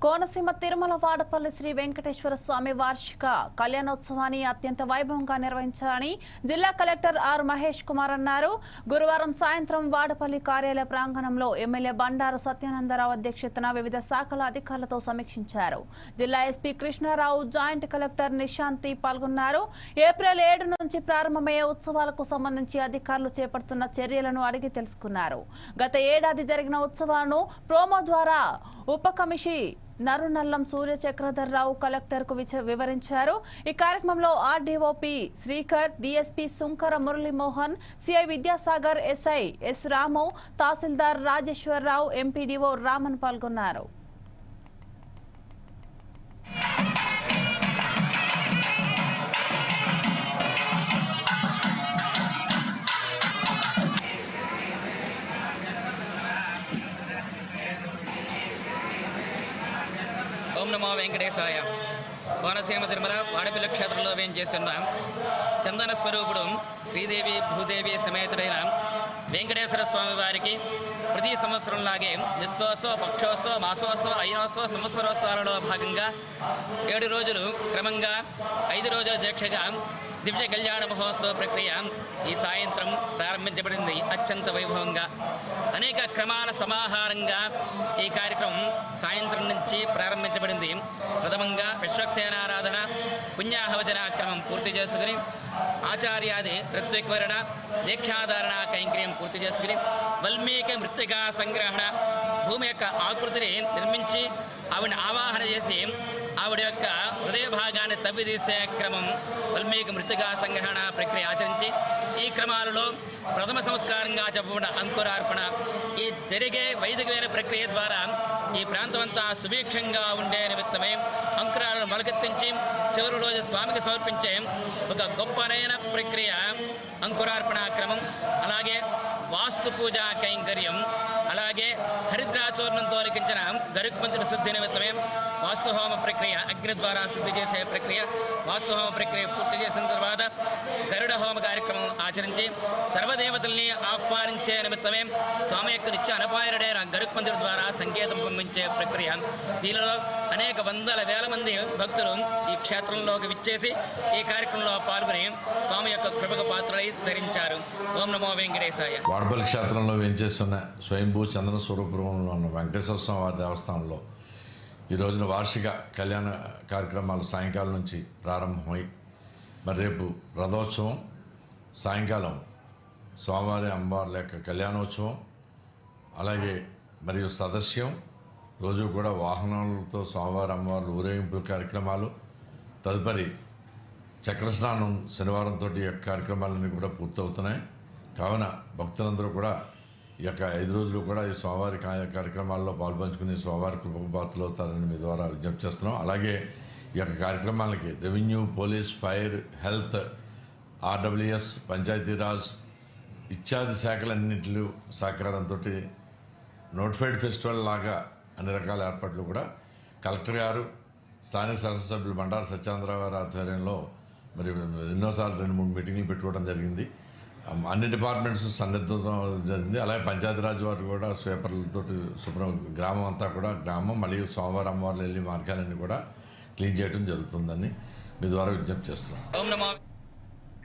కోనసీమ తిరుమల వాడపల్లి శ్రీ వెంకటేశ్వర స్వామి వార్షిక కళ్యాణోత్సవాన్ని అత్యంత వైభవంగా నిర్వహించాలని జిల్లా కలెక్టర్ ఆర్ మహేష్ కుమార్ అన్నారు. గురువారం సాయంత్రం వాడపల్లి కార్యాలయ ప్రాంగణంలో ఎమ్మెల్యే బండారు సత్యానందరావు అధ్యక్షతన వివిధ శాఖల అధికారులతో సమీక్షించారు. జిల్లా SP Krishna Rao, joint collector Nishanthi పాల్గొన్నారు. ఏప్రిల్ 7 నుంచి ప్రారంభమయ్యే ఉత్సవాలకు సంబంధించి అధికారులు చేపడుతున్న చర్యలను అడిగి తెలుసుకున్నారు. గత ఏడాది జరిగిన ఉత్సవాలను ప్రోమో ద్వారా ఉప కమిషి నరునల్లం సూర్య చక్రధర్రావు కలెక్టర్ కు వివరించారు. ఈ కార్యక్రమంలో RDOP Srikar, DSP Sunkara Muralimohan, CI Vidyasagar, SI S Ramu, తహసీల్దార్ రాజేశ్వరరావు, ఎంపీడీఓ రామన్ పాల్గొన్నారు. ఓం నమో వెంకటేశాయ. కోనసీమ తిరుమల వాడపల్లి క్షేత్రంలో వేంచేస్తున్న చందన స్వరూపుడు శ్రీదేవి భూదేవి సమేతుడైన వెంకటేశ్వర స్వామి వారికి ప్రతి సంవత్సరంలాగే నిత్యోత్సవ, పక్షోత్సవ, మాసోత్సవ, అయినోత్సవ, సంవత్సరోత్సవాలలో భాగంగా 7 రోజులు క్రమంగా 5 రోజుల దీక్షగా దివ్య కళ్యాణ మహోత్సవ ప్రక్రియ ఈ సాయంత్రం ప్రారంభించబడింది. అత్యంత వైభవంగా అనేక క్రమాల సమాహారంగా ఈ కార్యక్రమం సాయంత్రం నుంచి ప్రారంభించబడింది. ప్రథమంగా విశ్వక్సేనారాధన, పుణ్యాహవచన క్రమం పూర్తి చేసుకుని ఆచార్యాది ఋత్విక్వరణ, దీక్షాధారణ కైంకర్యం పూర్తి చేసుకుని వాల్మీకి మృత్తికా సంగ్రహణ, భూమి యొక్క ఆకృతిని నిర్మించి ఆవిడని ఆవాహన చేసి ఆవిడ యొక్క హృదయ భాగాన్ని తవ్వితీసే క్రమం వాల్మీకి మృతికా సంగ్రహణ ప్రక్రియ ఆచరించి ఈ క్రమాలలో ప్రథమ సంస్కారంగా చెప్పబడిన అంకురార్పణ, ఈ జరిగే వైదికమైన ప్రక్రియ ద్వారా ఈ ప్రాంతమంతా సుభిక్షంగా ఉండే నిమిత్తమై అంకురాలను మొలకెత్తించి చివరి రోజు స్వామికి సమర్పించే ఒక గొప్పనైన ప్రక్రియ అంకురార్పణ క్రమం. అలాగే వాస్తు పూజా కైంకర్యం, అలాగే హరిద్రాచూర్ణంతో లిఖించిన గరుక్పంతుడి శుద్ధి నిమిత్తమే వాస్తుహోమ ప్రక్రియ, అగ్ని ద్వారా శుద్ధి చేసే ప్రక్రియ. వాస్తుహోమ ప్రక్రియ పూర్తి చేసిన తర్వాత గరుడ హోమ కార్యక్రమం ఆచరించి సర్వదేవతల్ని ఆహ్వానించే నిమిత్తమే స్వామి యొక్క నిత్య అనపాయరుడైన గరుక్పంతుడి ద్వారా సంకేతం పంపించే ప్రక్రియ. దీనిలో అనేక వందల వేల మంది భక్తులు ఈ క్షేత్రంలోకి విచ్చేసి ఈ కార్యక్రమంలో పాల్గొని స్వామి యొక్క కృపకు పాత్రలై ధరించారు. ఓం నమో వెంకటేశాయ. వాడపల్లి క్షేత్రంలో వేంచేస్తున్న స్వయంభూ చందన స్వరూపురంలో ఉన్న వెంకటేశ్వర స్వామి వారి దేవస్థానంలో ఈ రోజున వార్షిక కళ్యాణ కార్యక్రమాలు సాయంకాలం నుంచి ప్రారంభమై మరి రేపు రథోత్సవం, సాయంకాలం స్వామివారి అమ్మవార్ల యొక్క కళ్యాణోత్సవం, అలాగే మరియు సదస్యం, రోజు కూడా వాహనాలతో స్వామివారి అమ్మవార్లు ఊరేగింపు కార్యక్రమాలు, తదుపరి చక్రస్నానం శనివారంతో ఈ యొక్క కార్యక్రమాలన్నీ కూడా పూర్తవుతున్నాయి. కావున భక్తులందరూ కూడా ఈ యొక్క 5 రోజులు కూడా ఈ స్వామివారి కార్యక్రమాల్లో పాల్పంచుకుని స్వామివారి కృపకు పాత్రలు అవుతారని మీ ద్వారా విజ్ఞప్తి చేస్తున్నాం. అలాగే ఈ యొక్క కార్యక్రమాలకి revenue, police, fire, health, RWS, Panchayati Raj ఇత్యాది శాఖలన్నింటి సహకారంతో నోటిఫైడ్ ఫెస్టివల్ లాగా అన్ని రకాల ఏర్పాట్లు కూడా కలెక్టర్ గారు, స్థానిక శాసనసభ్యులు బండారు సత్యానందరావు గారి ఆధ్వర్యంలో మరి ఎన్నోసార్లు 2-3 మీటింగ్లు పెట్టుకోవడం జరిగింది. అన్ని డిపార్ట్మెంట్స్ సన్నిధం జరిగింది. అలాగే పంచాయతీరాజ్ వారు కూడా స్వీపర్లతో శుభ్రం గ్రామం అంతా కూడా గ్రామం మరియు సోమవారం అమ్మవార్లు వెళ్ళి మార్గాలన్నీ కూడా క్లీన్ చేయడం జరుగుతుందని మీ ద్వారా విజ్ఞప్తి చేస్తున్నాం.